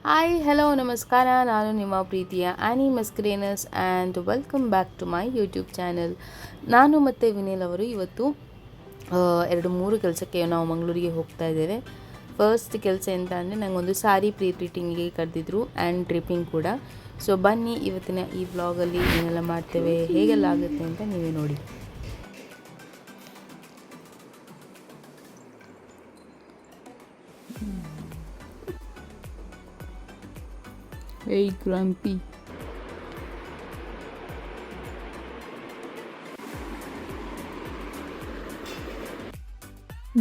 Hi hello ನಮಸ್ಕಾರ, ನಾನು ನಿಮ್ಮ ಪ್ರೀತಿಯ Annie Mascarenhas and welcome back to my YouTube channel. ನಾನು ಮತ್ತು ವಿನಿಲ್ ಅವರು ಇವತ್ತು 2-3 ಕೆಲಸಕ್ಕೆ ನಾವು ಮಂಗಳೂರಿಗೆ ಹೋಗ್ತಾ ಇದ್ದೇವೆ. ಫಸ್ಟ್ ಕೆಲಸ ಎಂತ ಅಂದರೆ ನನಗೊಂದು ಸಾರಿ ಪ್ರೀ ಪ್ಲೀಟಿಂಗಿಗೆ ಕರೆದಿದ್ರು ಆ್ಯಂಡ್ ಡ್ರಿಪ್ಪಿಂಗ್ ಕೂಡ. ಸೊ ಬನ್ನಿ ಇವತ್ತಿನ ಈ ವ್ಲಾಗಲ್ಲಿ ಏನೆಲ್ಲ ಮಾಡ್ತೇವೆ, ಹೇಗೆಲ್ಲ ಆಗುತ್ತೆ ಅಂತ ನೀವೇ ನೋಡಿ. Hey grumpy.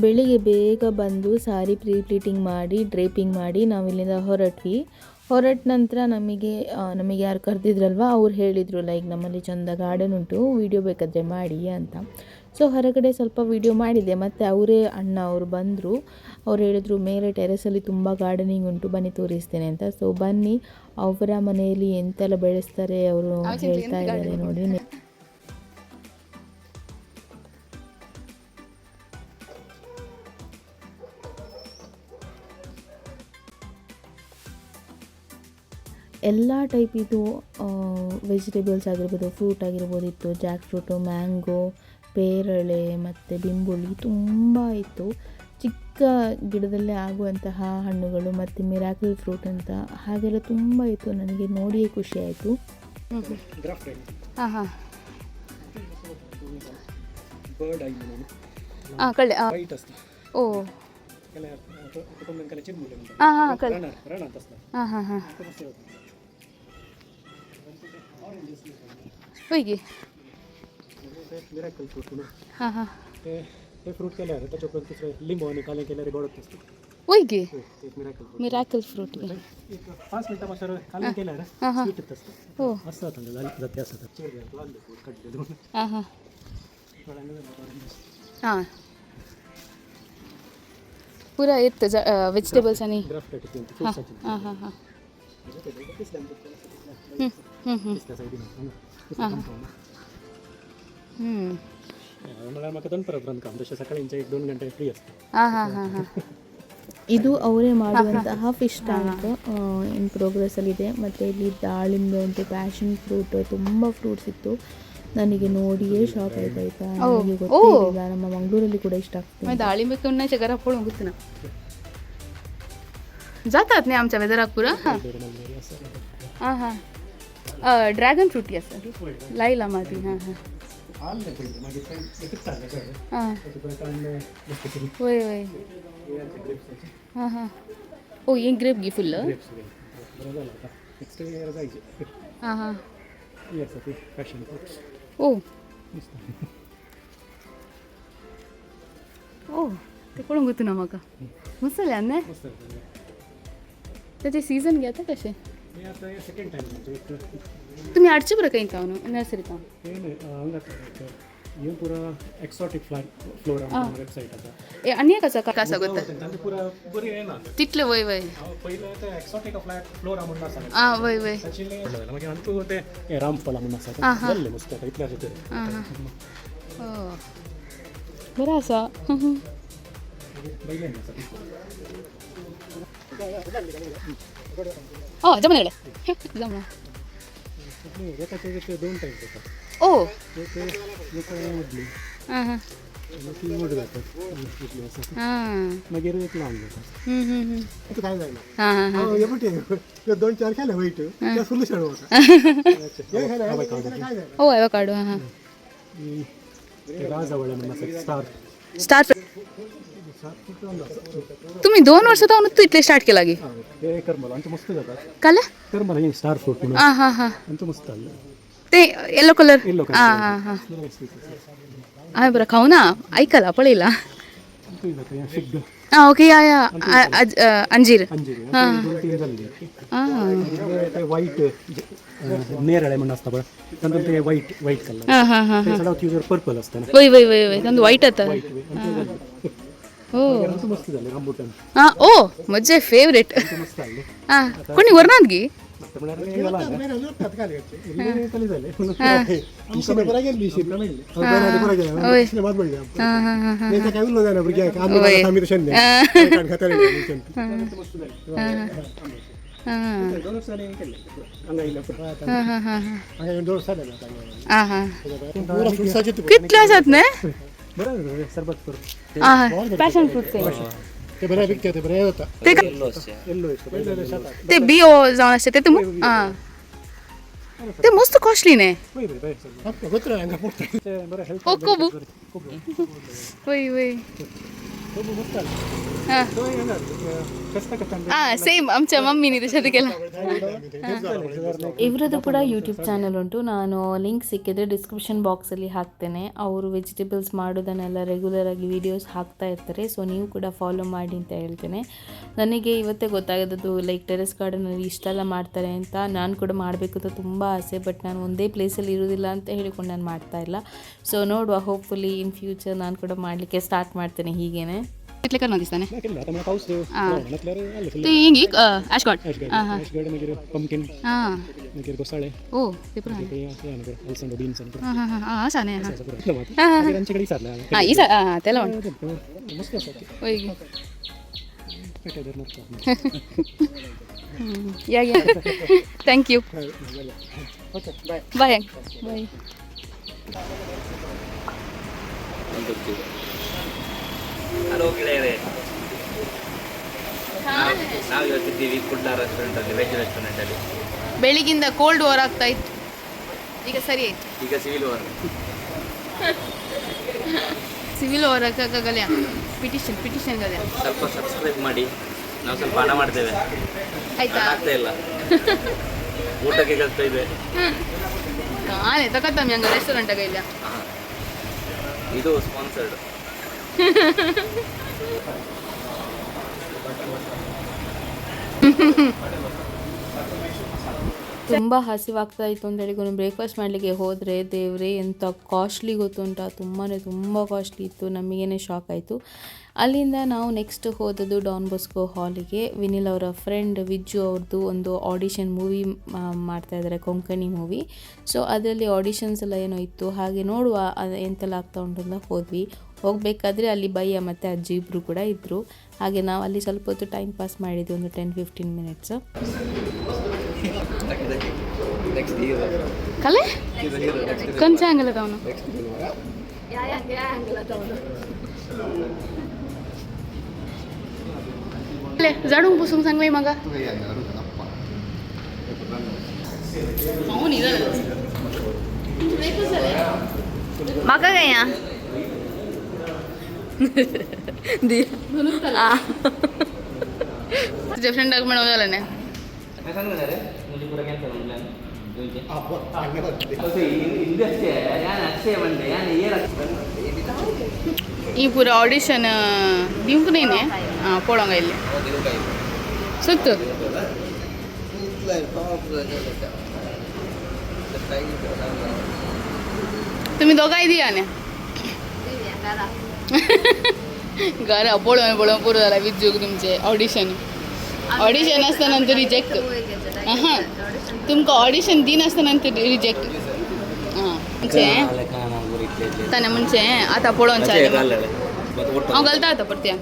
ಬೆಳಿಗ್ಗೆ ಬೇಗ ಬಂದು ಸಾರಿ ಪ್ರೀ ಪ್ಲೀಟಿಂಗ್ ಮಾಡಿ ಡ್ರೇಪಿಂಗ್ ಮಾಡಿ ನಾವಿಲ್ಲಿಂದ ಹೊರಟ ನಂತರ ನಮಗೆ ಯಾರು ಕರೆದಿದ್ರಲ್ವ ಅವ್ರು ಹೇಳಿದರು ಲೈಕ್ ನಮ್ಮಲ್ಲಿ ಚಂದ ಗಾರ್ಡನ್ ಉಂಟು, ವೀಡಿಯೋ ಬೇಕಾದರೆ ಮಾಡಿ ಅಂತ. ಸೊ ಹೊರಗಡೆ ಸ್ವಲ್ಪ ವೀಡಿಯೋ ಮಾಡಿದೆ. ಮತ್ತು ಅವರೇ ಅಣ್ಣ ಅವರು ಬಂದರು. ಅವ್ರು ಹೇಳಿದರು ಮೇಲೆ ಟೆರೆಸಲ್ಲಿ ತುಂಬ ಗಾರ್ಡನಿಂಗ್ ಉಂಟು, ಬನ್ನಿ ತೋರಿಸ್ತೇನೆ ಅಂತ. ಸೊ ಬನ್ನಿ ಅವರ ಮನೆಯಲ್ಲಿ ಎಂತೆಲ್ಲ ಬೆಳೆಸ್ತಾರೆ ಅವರು ಹೇಳ್ತಾ ಇದ್ದಾರೆ ನೋಡಿ. ಎಲ್ಲ ಟೈಪ್ ಇದು ವೆಜಿಟೇಬಲ್ಸ್ ಆಗಿರ್ಬೋದು, ಫ್ರೂಟ್ ಆಗಿರ್ಬೋದು ಇತ್ತು. ಜಾಕ್ ಫ್ರೂಟು, ಮ್ಯಾಂಗೋ, ಪೇರಳೆ ಮತ್ತು ಬಿಂಬುಳಿ ತುಂಬ ಇತ್ತು. ಚಿಕ್ಕ ಗಿಡದಲ್ಲೇ ಆಗುವಂತಹ ಹಣ್ಣುಗಳು ಮತ್ತು ಮಿರಾಕಲ್ ಫ್ರೂಟ್ ಅಂತ ಹಾಗೆಲ್ಲ ತುಂಬ ಇತ್ತು. ನನಗೆ ನೋಡಿಯೇ ಖುಷಿ ಆಯಿತು. होय मिराकल फ्रूट हां हां ते फ्रूट केल्यार त्याच्या दुसरे लिंबू आणि काले केल्यार गोडत असते. होय गे मिराकल फ्रूट एक 5 मिनिटांपासून काले केल्यार स्वीट असते. हो असं आता जाते असं चेरी आणले फ्रूट कटलेलो. हां हां हां पुरा येत वेजिटेबल्स आणि ग्राफ्टेड फ्रूट्स. हां हां हां ಇದು ಅವರೇ ಮಾಡುವಂತಹ ಫಿಶ್ ಟ್ಯಾಂಕ್ ಇನ್ ಪ್ರೋಗ್ರೆಸ್ಸಲ್ಲಿದೆ. ಮತ್ತು ಇಲ್ಲಿ ದಾಳಿಂಬೆ ಉಂಟು, ಪ್ಯಾಷನ್ ಫ್ರೂಟ್, ತುಂಬ ಫ್ರೂಟ್ಸ್ ಇತ್ತು. ನನಗೆ ನೋಡಿಯೇ ಶಾಕ್ ಆಯ್ತಾಯ್ತಾ. ನನಗೆ ಗೊತ್ತಿಲ್ಲ, ನಮ್ಮ ಮಂಗಳೂರಲ್ಲಿ ಕೂಡ ಇಷ್ಟ ಆಗ್ತದೆ. डाळिंबे तोडण्याच्या घरा पळून होते ना, जातात नाही आमच्या वेदरापुरा. हां हां ड्रॅगन फ्रूट या सर लाईला माती. हां हां हां होय होय हां हां ओ एक ग्रेप घे फुल्ल. हां हां ओ ओ ते पळून होते ना म्हाका मस्त जाल्यार न्ही. त्याचे सीझन घेता कशे तुम्ही हाडचे बरं काही जावन नर्सरींत ये पूरा एक्सोटिक फ्लोरा वेबसाइट आता आनी एक आसा कासा गोता तांचे पूरा बरी येना तितले वय वय पहिले ते एक्सोटिक फ्लोरा म्हणून आसा. वय वय ताचेले मागीर आनी तूं ते रामफला म्हणून आसा जाल्ले मस्त इतल्या भितर. बरें आसा. जमना जमना दोन टाइप येतात. ओ एक मधली हां हां ती मोड जातात मागीर एक लावून जातात. काय जायना हां हां हे पण 2-4 केले वाईट त्या सोल्युशन होता. हे खायला काय जायना हो एवोकाडो. हां हां राजवळे म्हणून स्टार तुम्ही 2 वर्षांत तू इतले स्टार्ट केला गे हे करमल आणि मस्त जातात. काल करमल हे स्टार फ्रूट म्हणून. हां हां हां आणि तो मस्त आलं ते येलो कलर. हां हां हां हां बरं खाऊ ना ऐकायला पळेला. हां ओके या या अंजीर हां वाईट नेरळे म्हणून असतं बरं नंतर ते वाईट कलर. हां हां हां त्याच्यावर पर्पल असतं ना. वय वय वय वय नंतर वाईट आता. हो मस्त झाले रामबुटान. हां ओ म्हजे फेवरेट. हां कोणी वरनात गे हां दोनों साले केले अंगाईला हां हां हां अंगाई दोन साले ना हां हां पूरा फ्रूट साजित किती क्लासात ना बरोबर सरबत करू हां पॅशन फ्रूट ते बरं विकते ते बरं होता ते येल्लो पहिले शाता ते बियो जाऊन असते ते हां ते मस्त कॉस्टली ने ಗೊತ್ತಿಲ್ಲ ಹಂಗೆ ಪುಟ್ಟ ಬರೇ ಹೆಲ್ತ್ ಕೊಬ್ಬು ವೈ ವೈ ಸೇಮ್ आमच्या मम्मीनी तशा केला ಇವರದ್ದು ಕೂಡ ಯೂಟ್ಯೂಬ್ ಚಾನಲ್ ಉಂಟು. ನಾನು ಲಿಂಕ್ ಸಿಕ್ಕಿದ್ರೆ ಡಿಸ್ಕ್ರಿಪ್ಷನ್ ಬಾಕ್ಸಲ್ಲಿ ಹಾಕ್ತೇನೆ. ಅವರು ವೆಜಿಟೇಬಲ್ಸ್ ಮಾಡೋದನ್ನೆಲ್ಲ ರೆಗ್ಯುಲರ್ ಆಗಿ ವೀಡಿಯೋಸ್ ಹಾಕ್ತಾ ಇರ್ತಾರೆ. ಸೊ ನೀವು ಕೂಡ ಫಾಲೋ ಮಾಡಿ ಅಂತ ಹೇಳ್ತೇನೆ. ನನಗೆ ಇವತ್ತೇ ಗೊತ್ತಾಗೋದು ಲೈಕ್ ಟೆರೆಸ್ ಗಾರ್ಡನಲ್ಲಿ ಇಷ್ಟೆಲ್ಲ ಮಾಡ್ತಾರೆ ಅಂತ. ನಾನು ಕೂಡ ಮಾಡಬೇಕು ಅಂತ ತುಂಬ ಆಸೆ, ಬಟ್ ನಾನು ಒಂದೇ ಪ್ಲೇಸಲ್ಲಿ ಇರೋದಿಲ್ಲ ಅಂತ ಹೇಳಿಕೊಂಡು ನಾನು ಮಾಡ್ತಾ ಇಲ್ಲ. ಸೊ ನೋಡುವ, ಹೋಪ್ಫುಲಿ ಇನ್ ಫ್ಯೂಚರ್ ನಾನು ಕೂಡ ಮಾಡಲಿಕ್ಕೆ ಸ್ಟಾರ್ಟ್ ಮಾಡ್ತೇನೆ ಹೀಗೇನೆ. कितले कर दिसताने ते हिंगी ॲशगॉड ॲशगॉड मागीर पंपकिन हां मागीर घोसाळे ओ ते पण आहे अल्संडो बीन्स हां हां हां असा नाही मागीर तांचे कडेन विचारलें हां इसा हां त्याला मस्त आसा ओय पेटेदर मस्त या या thank you okay bye bye bye hello ಗೆಳೆಯರೇ, ನಾವು ಇವತ್ತಿದ್ದೀವಿ ಕುಡ್ಲ ರೆಸ್ಟೋರೆಂಟಲ್ಲಿ, ವೆಜ್ ರೆಸ್ಟೋರೆಂಟಲ್ಲಿ. ಬೆಳಿಗ್ಗಿಂದ ಕೋಲ್ಡ್ ವಾರ್ ಆಗ್ತಾ ಇತ್ತು, ಈಗ ಸರಿ ಆಯ್ತು. ಈಗ ಸಿವಿಲ್ ವಾರ್ ಸಿವಿಲ್ ವಾರ್ ಆಗಲ್ಲ, ಪಿಟಿಷನ್ ಗಲ್ಯಾ. ಸ್ವಲ್ಪ ಸಬ್ಸ್ಕ್ರೈಬ್ ಮಾಡಿ, ನಾವು ಸ್ವಲ್ಪ ಹಣ ಮಾಡ್ತೇವೆ. ಆಯ್ತಾ? ಆಗ್ತಾ ಇಲ್ಲ, ಊಟಕ್ಕೆ ಕಲ್ತಾ ಇದೆ. ನಾನೇ ತಗೊಳ್ತಾನೆ ಹಂಗೆ ರೆಸ್ಟೋರೆಂಟಾಗ ಇಲ್ಲ. ಇದು ಸ್ಪಾನ್ಸರ್ಡ್. ತುಂಬ ಹಸಿವಾಗ್ತಾ ಇತ್ತು ಅಂತ ಹೇಳಿ ಬ್ರೇಕ್ಫಾಸ್ಟ್ ಮಾಡಲಿಕ್ಕೆ ಹೋದರೆ ದೇವ್ರೆ ಎಂಥ ಕಾಸ್ಟ್ಲಿ ಗೊತ್ತುಂಟಾ, ತುಂಬ ಕಾಸ್ಟ್ಲಿ ಇತ್ತು. ನಮಗೇನೆ ಶಾಕ್ ಆಯಿತು. ಅಲ್ಲಿಂದ ನಾವು ನೆಕ್ಸ್ಟ್ ಹೋದದ್ದು ಡಾನ್ ಬಾಸ್ಕೋ ಹಾಲಿಗೆ. ವಿನಿಲ್ ಅವರ ಫ್ರೆಂಡ್ ವಿಜ್ಜು ಅವ್ರದ್ದು ಒಂದು ಆಡಿಷನ್ ಮೂವಿ ಮಾಡ್ತಾಯಿದ್ದಾರೆ, ಕೊಂಕಣಿ ಮೂವಿ. ಸೊ ಅದರಲ್ಲಿ ಆಡಿಷನ್ಸ್ ಎಲ್ಲ ಏನೋ ಇತ್ತು, ಹಾಗೆ ನೋಡುವ ಎಂತೆಲ್ಲ ಆಗ್ತಾ ಉಂಟು ಅಂತ ಹೋದ್ವಿ. ಹೋಗಬೇಕಾದ್ರೆ ಅಲ್ಲಿ ಭಯ್ಯ ಮತ್ತು ಅಜ್ಜಿ ಇಬ್ಬರು ಕೂಡ ಇದ್ದರು. ಹಾಗೆ ನಾವು ಅಲ್ಲಿ ಸ್ವಲ್ಪ ಹೊತ್ತು ಟೈಮ್ ಪಾಸ್ ಮಾಡಿದ್ವಿ, ಒಂದು 10-15 ಮಿನಿಟ್ಸ್. ಕಲೆ ಕಂಚ ಅಂಗಲದವನು जाडून पुसून सांग बाई मगा माका काय या तुझ्या फ्रेंडाक म्हणून झालं ना ಈ ಪೂರ ಆಡಿಷನ್ ದಿವ್ಕು ನೀನೆ ಪೋಳಂಗ ಇಲ್ಲಿ ಸುತ್ತು तुम्ही दोघा दिया ने घरा पळोवन पळोवन पुरो जाला विज्जूक तुमचे ऑडिशन असतानंतर रिजेक्ट हां तुमकां ऑडिशन दिन असतानंतर रिजेक्ट हां म्हणजे ताने म्हणजे आतां पळोवन चालेल हांव घालता आतां परत्या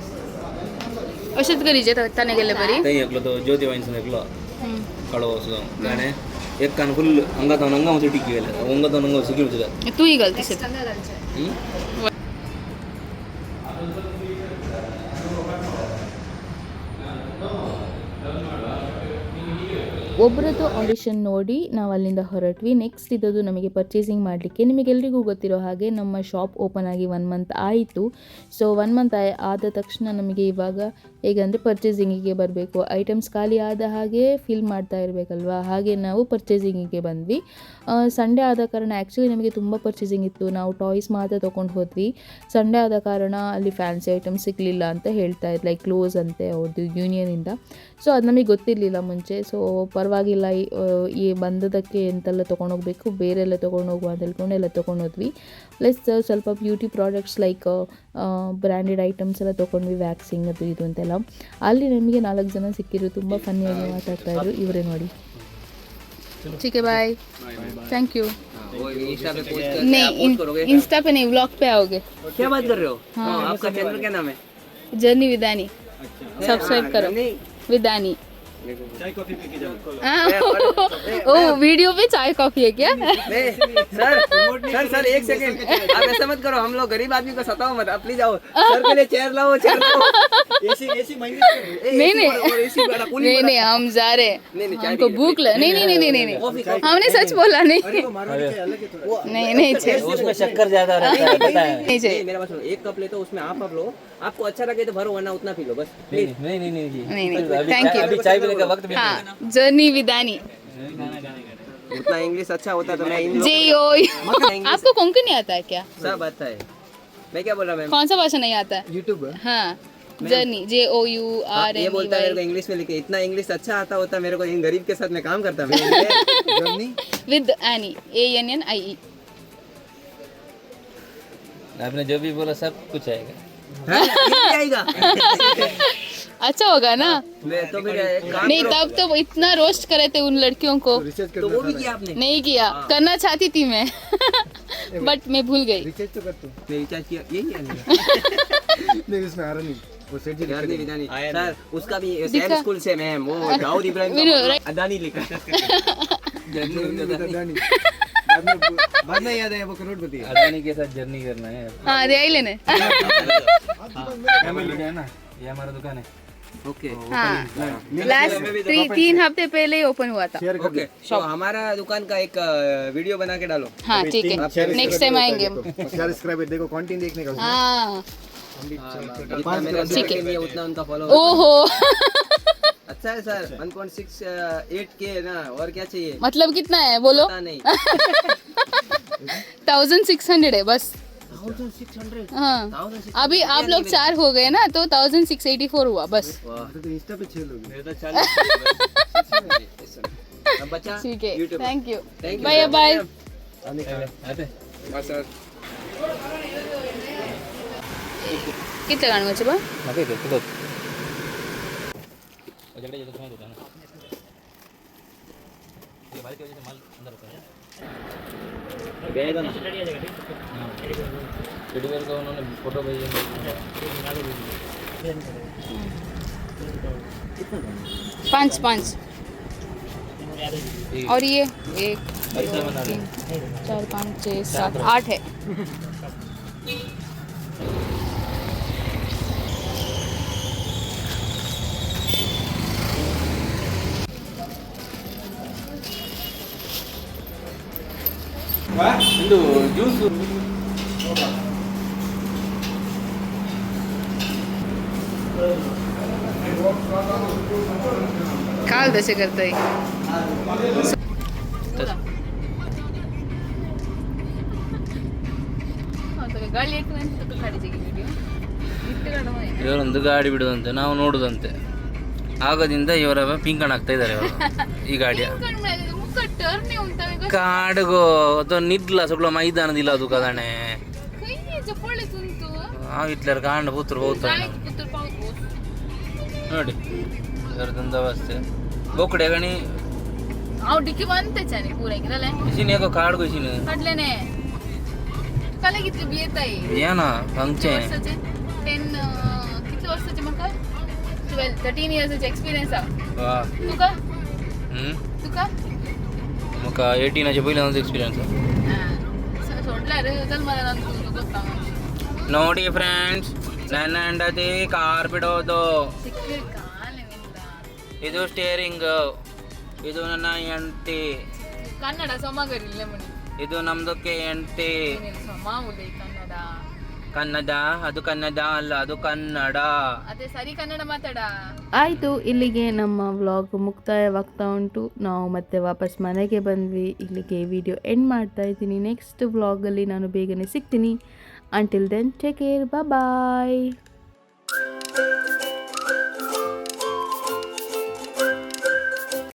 अशेंच करीचे ताने गेले बरी थंय एकलो तो ज्योती वाईन्सन एकलो कळवो असो ताणे एक कान फुल अंगात हंगा वचून टिकी गेले अंगात हंगा वचून घेवचे तूंय घाल तशेंच ಒಬ್ಬರದ್ದು ಆಡಿಷನ್ ನೋಡಿ ನಾವು ಅಲ್ಲಿಂದ ಹೊರಟ್ವಿ. ನೆಕ್ಸ್ಟ್ ಇದ್ದದ್ದು ನಮಗೆ ಪರ್ಚೇಸಿಂಗ್ ಮಾಡಲಿಕ್ಕೆ. ನಿಮಗೆಲ್ಲರಿಗೂ ಗೊತ್ತಿರೋ ಹಾಗೆ ನಮ್ಮ ಶಾಪ್ ಓಪನ್ ಆಗಿ 1 ಮಂತ್ ಆಯಿತು. ಸೊ 1 ಮಂತ್ ಆದ ತಕ್ಷಣ ನಮಗೆ ಇವಾಗ ಹೇಗಂದರೆ ಪರ್ಚೇಸಿಂಗಿಗೆ ಬರಬೇಕು. ಐಟಮ್ಸ್ ಖಾಲಿ ಆದ ಹಾಗೆ ಫಿಲ್ ಮಾಡ್ತಾ ಇರಬೇಕಲ್ವಾ, ಹಾಗೆ ನಾವು ಪರ್ಚೇಸಿಂಗಿಗೆ ಬಂದ್ವಿ. ಸಂಡೇ ಆದ ಕಾರಣ ಆ್ಯಕ್ಚುಲಿ ನಮಗೆ ತುಂಬ ಪರ್ಚೇಸಿಂಗ್ ಇತ್ತು. ನಾವು ಟಾಯ್ಸ್ ಮಾತ್ರ ತೊಗೊಂಡು ಹೋದ್ವಿ. ಸಂಡೇ ಆದ ಕಾರಣ ಅಲ್ಲಿ ಫ್ಯಾನ್ಸಿ ಐಟಮ್ಸ್ ಸಿಗಲಿಲ್ಲ ಅಂತ ಹೇಳ್ತಾ ಇದ್ರು, ಲೈಕ್ ಕ್ಲೋಸ್ ಅಂತೆ ಅವ್ರದ್ದು ಯೂನಿಯನಿಂದ. ಸೊ ಅದು ನಮಗೆ ಗೊತ್ತಿರಲಿಲ್ಲ ಮುಂಚೆ. ಸೊ ಪರವಾಗಿಲ್ಲ, ಈ ಬಂದದಕ್ಕೆ ಎಂತೆಲ್ಲ ತೊಗೊಂಡೋಗ್ಬೇಕು, ಬೇರೆಲ್ಲ ತೊಗೊಂಡೋಗುವ ಅಂತ ಹೇಳ್ಕೊಂಡು ಎಲ್ಲ ತೊಗೊಂಡೋದ್ವಿ. ಪ್ಲಸ್ ಸ್ವಲ್ಪ beauty products like branded items ಎಲ್ಲ ತೊಗೊಂಡ್ವಿ, ವ್ಯಾಕ್ಸಿಂಗ್ ಅದು ಇದು ಅಂತೆಲ್ಲ. ಅಲ್ಲಿ ನಮಗೆ 4 ಜನ ಸಿಕ್ಕಿದ್ರು, ತುಂಬ ಫನ್ನಿಯಾಗಿ ಮಾತಾಡ್ತಾಯಿದ್ರು. ಇವರೇ ನೋಡಿ. ठीक है बाय, थैंक यू. नहीं इंस्टा पे नहीं, व्लॉग पे आओगे. क्या बात कर रहे हो? हाँ, आपका चैनल क्या नाम है? जर्नी विदानी. सब्सक्राइब करो विदानी. चाय कॉफी पी के जाओ। ओ वीडियो पे चाय कॉफी है क्या? सर एक सेकंड, आप ऐसा मत करो, हम लोग गरीब आदमी को सताओ मत, आप प्लीज आओ, सर के लिए चेयर लाओ, चेयर लाओ। एसी माइनस नहीं नहीं नहीं नहीं, हम जा रहे हैं, नहीं, चाय हमको भूख लग नहीं नहीं नहीं नहीं नहीं, हमने सच बोला नहीं नहीं नहीं चाहिए उसमें शक्कर ज्यादा रहता है, पता है। नहीं चाहिए मेरा बात सुनो, एक कप ले तो उसमें आप लो, आपको अच्छा लगे तो भरो, वरना उतना पी लो बस। नहीं नहीं नहीं नहीं जी, नहीं नहीं अभी थैंक यू। अभी चाय पीने का वक्त भी हाँ जर्नी विदानी उतना इंग्लिश अच्छा होता तो मैं इन जे ओ आपको कोंकणी आता है क्या? सब आता है। मैं क्या बोल रहा मैम, कौन सा भाषा नहीं आता है? यूट्यूब हाँ जर्नी JOURNEY ये बोलता है मेरे को इंग्लिश में लिखे, इतना इंग्लिश अच्छा आता होता मेरे को, इन गरीब के साथ मैं काम करता मैं। Journey with any ANNIE। आपने जो भी बोला सब कुछ आएगा। आएगा अच्छा होगा ना? मैं तो फिर एक काम नहीं तब तो इतना रोस्ट करे थे उन लड़कियों को, तो वो भी किया आपने? नहीं किया, करना चाहती थी मैं बट मैं भूल गई। रिचार्ज तो कर तू। मैं रिचार्ज किया, यही है नहीं इसमें आ रहा नहीं, वो सेठ जी यार नहीं विधानी सर, उसका भी सेम स्कूल से मैम, वो दाऊद इब्राहिम वीरू, का right? अदानी लिखा। बाद में याद आया वो करोड़पति है। अदानी के साथ जर्नी करना है। हाँ दे आई लेने है ना, ये हमारा दुकान है। ओके हाँ लास्ट 3 हफ्ते पहले ही ओपन हुआ था। ओके, तो हमारा दुकान का एक वीडियो बना के डालो। हाँ ठीक है, नेक्स्ट टाइम आएंगे हम। सब्सक्राइबर देखो, कंटेंट देखने का। हाँ जितना मेरा ठीक है। नहीं है उतना उनका फॉलो। ओहो अच्छा है सर, 1.68K ना, और क्या चाहिए? मतलब कितना है बोलो? पता नहीं। 1600 है बस। 1600? हाँ अभी आप लोग 4 हो गए ना, तो 1684 हुआ बस। तो इंस्टा पे 6 लोग हैं। मेरे तो चल। अब बचा ठीक है, YouTube। Thank you, Thank you, bye sir. Bye. आते बस सर। किती गाणं बा? नका ते तो जगड़े जो समझ होता है ना, ये बाइक की वजह से माल अंदर होता है। भेज दो ना। वीडियो को उन्होंने फोटो भेजे। 5 और ये 1 2 ऐसा बना 3 4 5 6 7 8 है। ಇದು ಜ್ಯೂಸ್ काल दशे करता है ಗಾಳಿ ಇವರೊಂದು ಗಾಡಿ ಬಿಡುದಂತೆ, ನಾವು ನೋಡುದಂತೆ. ಆಗದಿಂದ ಇವರ ಪಿಂಕಣ್ ಆಗ್ತಾ ಇದ್ದಾರೆ ಇವರು ಈ ಗಾಡಿಯ ಕಾಡುಗೋ ಅಥವಾ ನಿಡ್ಲ ಸೊಗ್ಲ ಮೈದಾನದಿಲ್ಲ ಅದು ಕದಾಣೆ ಇಟ್ಲರ್ ಕಾಂಡ ಪುತ್ರ ಹೋಗ್ತಾನೆ ನೋಡಿ ಇದರದೊಂದು ಅವಸ್ಥೆ ಬೋಕಡೆ ಗಣಿ डिक्की बनते छाने पूरा इकडे इसीन एको काढ को इसीन काढलेने काल किती बी येत आहे या ना पंक्चे 10 किती वर्षाचे मका 13 इयर्सचे एक्सपिरियन्स आहे वा तुका मग 18 चे पहिल्यांदाच एक्सपिरियन्स सोडला रे चल मला नंतर ಗೊತ್ತಾ ನೋಡಿ ಫ್ರೆಂಡ್ಸ್ ನನ್ನ ಹೆಂಡತಿ ಕಾರ್ ಬಿಡೋದು ಸಿಕ್ಕಿ ಕಾಲೇ ಇಲ್ಲ ಇದು ಸ್ಟೇರಿಂಗ್ ಇದು ನನ್ನ ಹೆಂಡತಿ ಕನ್ನಡ ಸೊಮಗರಿಲ್ಲ ಮಣಿ ಇದು ನಮ್ದಕ್ಕೆ ಹೆಂಡತಿ ಸೊಮಾವುದೇ ಕನ್ನಡ ಕನ್ನಡ ಅದು ಕನ್ನಡ ಅಲ್ಲ ಅದು ಕನ್ನಡ ಅದೇ ಸರಿ ಕನ್ನಡ ಮಾತಾಡ. ಆಯಿತು, ಇಲ್ಲಿಗೆ ನಮ್ಮ ವ್ಲಾಗ್ ಮುಕ್ತಾಯವಾಗ್ತಾ ಉಂಟು. ನಾವು ಮತ್ತೆ ವಾಪಸ್ ಮನೆಗೆ ಬಂದ್ವಿ. ಇಲ್ಲಿಗೆ ವಿಡಿಯೋ ಎಂಡ್ ಮಾಡ್ತಾ ಇದ್ದೀನಿ. ನೆಕ್ಸ್ಟ್ ವ್ಲಾಗಲ್ಲಿ ನಾನು ಬೇಗನೆ ಸಿಗ್ತೀನಿ. ಅಂಟಿಲ್ ದೆನ್ ಟೇಕ್ ಕೇರ್, ಬಾಯ್.